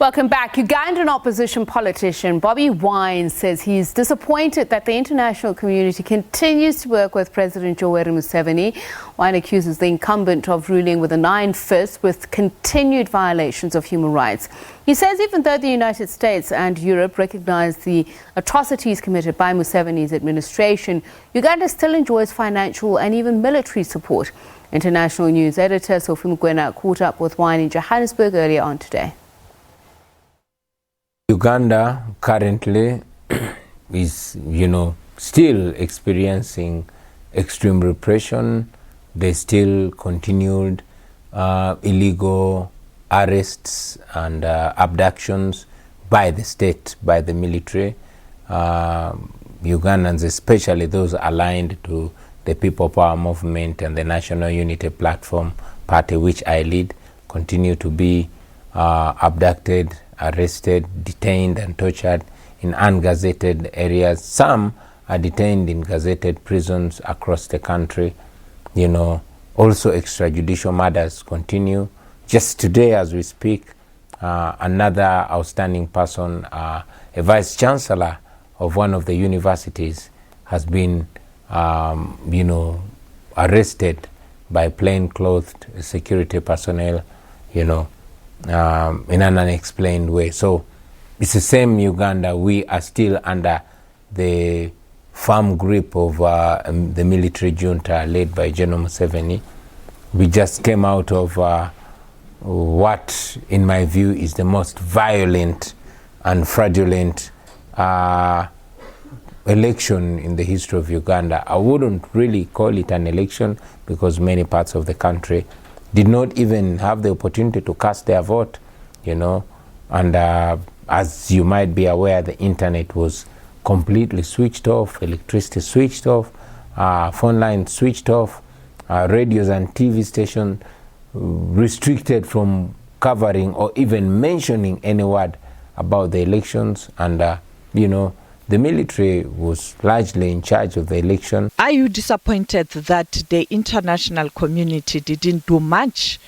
Welcome back. Ugandan opposition politician Bobi Wine says he's disappointed that the international community continues to work with President Yoweri Museveni. Wine accuses the incumbent of ruling with an iron fist with continued violations of human rights. He says even though the United States and Europe recognize the atrocities committed by Museveni's administration, Uganda still enjoys financial and even military support. International news editor Sophie Mokoena caught up with Wine in Johannesburg earlier on today. Uganda currently is, still experiencing extreme repression. There's still continued illegal arrests and abductions by the state, by the military. Ugandans, especially those aligned to the People Power Movement and the National Unity Platform Party, which I lead, continue to be abducted, arrested, detained and tortured in ungazetted areas. Some are detained in gazetted prisons across the country. Also extrajudicial murders continue. Just today as we speak, another outstanding person, a vice chancellor of one of the universities, has been arrested by plainclothed security personnel, in an unexplained way. So it's the same Uganda. We are still under the firm grip of the military junta led by General Museveni. We just came out of what, in my view, is the most violent and fraudulent election in the history of Uganda. I wouldn't really call it an election because many parts of the country did not even have the opportunity to cast their vote, and as you might be aware, the internet was completely switched off, electricity switched off, phone lines switched off, radios and TV stations restricted from covering or even mentioning any word about the elections, and the military was largely in charge of the election. Are you disappointed that the international community didn't do much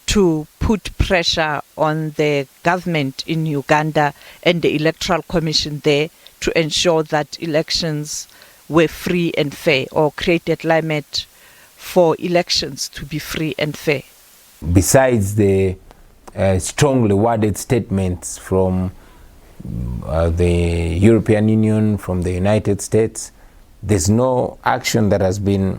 to put pressure on the government in Uganda and the Electoral Commission there to ensure that elections were free and fair, or create a climate for elections to be free and fair? Besides the strongly worded statements from the European Union, from the United States, there's no action that has been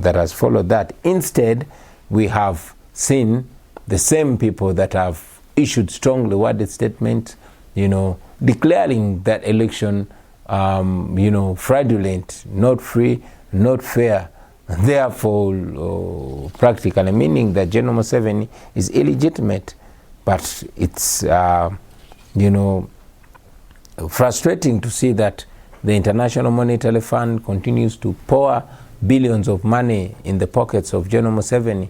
that has followed that. Instead, we have seen the same people that have issued strongly worded statements, declaring that election, fraudulent, not free, not fair, therefore practically meaning that General Museveni is illegitimate. But it's frustrating to see that the International Monetary Fund continues to pour billions of money in the pockets of General Museveni.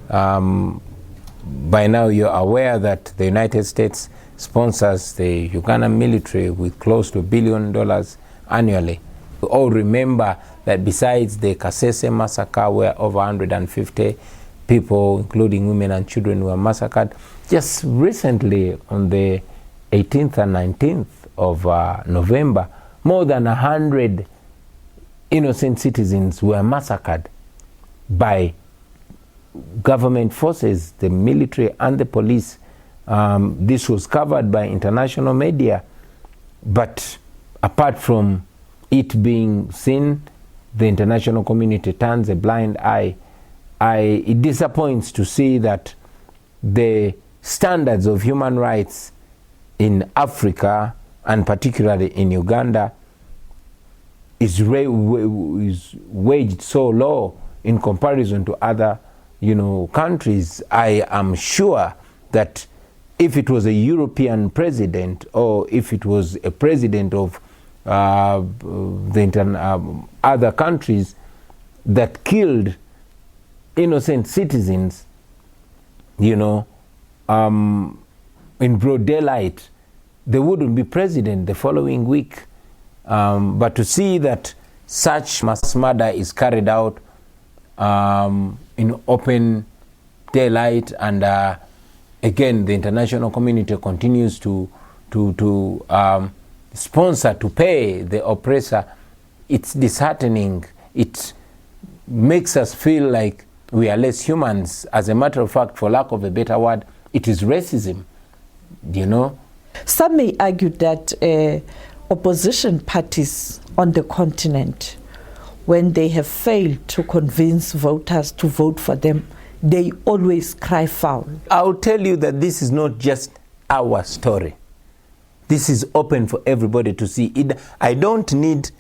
By now you're aware that the United States sponsors the Ugandan military with close to $1 billion annually. We all remember that besides the Kasese massacre, where over 150 people, including women and children, were massacred, just recently on the 18th and 19th of November, more than 100 innocent citizens were massacred by government forces, the military and the police. This was covered by international media, but apart from it being seen, the international community turns a blind eye. It disappoints to see that the standards of human rights in Africa, and particularly in Uganda, is waged so low in comparison to other countries. I am sure that if it was a European president, or if it was a president of other countries that killed innocent citizens, in broad daylight, they wouldn't be president the following week. But to see that such mass murder is carried out in open daylight and again, the international community continues to sponsor, to pay the oppressor, it's disheartening. It makes us feel like we are less humans. As a matter of fact, for lack of a better word, it is racism, you know. Some may argue that opposition parties on the continent, when they have failed to convince voters to vote for them, they always cry foul. I'll tell you that this is not just our story. This is open for everybody to see. I don't need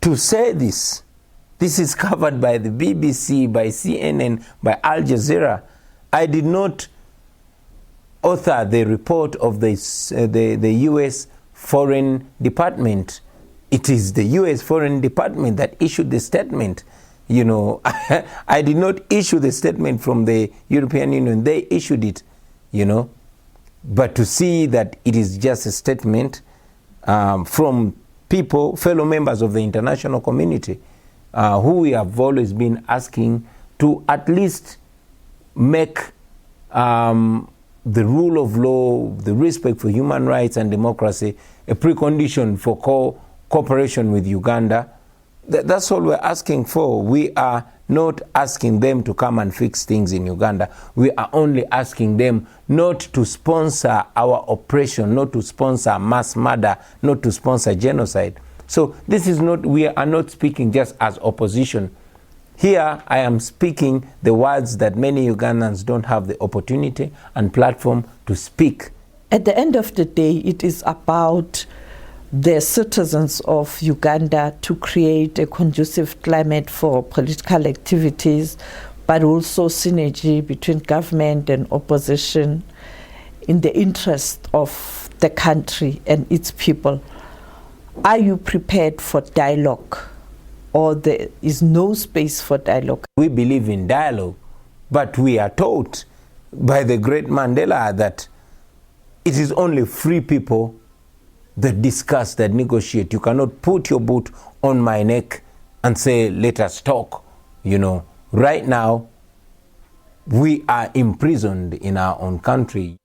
to say this. This is covered by the BBC, by CNN, by Al Jazeera. I did not author the report of the U.S. Foreign Department. It is the U.S. Foreign Department that issued the statement. You know, I did not issue the statement from the European Union. They issued it, you know. But to see that it is just a statement from people, fellow members of the international community, who we have always been asking to at least make the rule of law, the respect for human rights and democracy a precondition for cooperation with Uganda. That's all we're asking for. We are not asking them to come and fix things in Uganda. We are only asking them not to sponsor our oppression, not to sponsor mass murder, not to sponsor genocide. So this is not, we are not speaking just as opposition. Here I am speaking the words that many Ugandans don't have the opportunity and platform to speak. At the end of the day, it is about the citizens of Uganda to create a conducive climate for political activities, but also synergy between government and opposition in the interest of the country and its people. Are you prepared for dialogue, or there is no space for dialogue? We believe in dialogue, but we are taught by the great Mandela that it is only free people that discuss, that negotiate. You cannot put your boot on my neck and say, let us talk. You know, right now, we are imprisoned in our own country.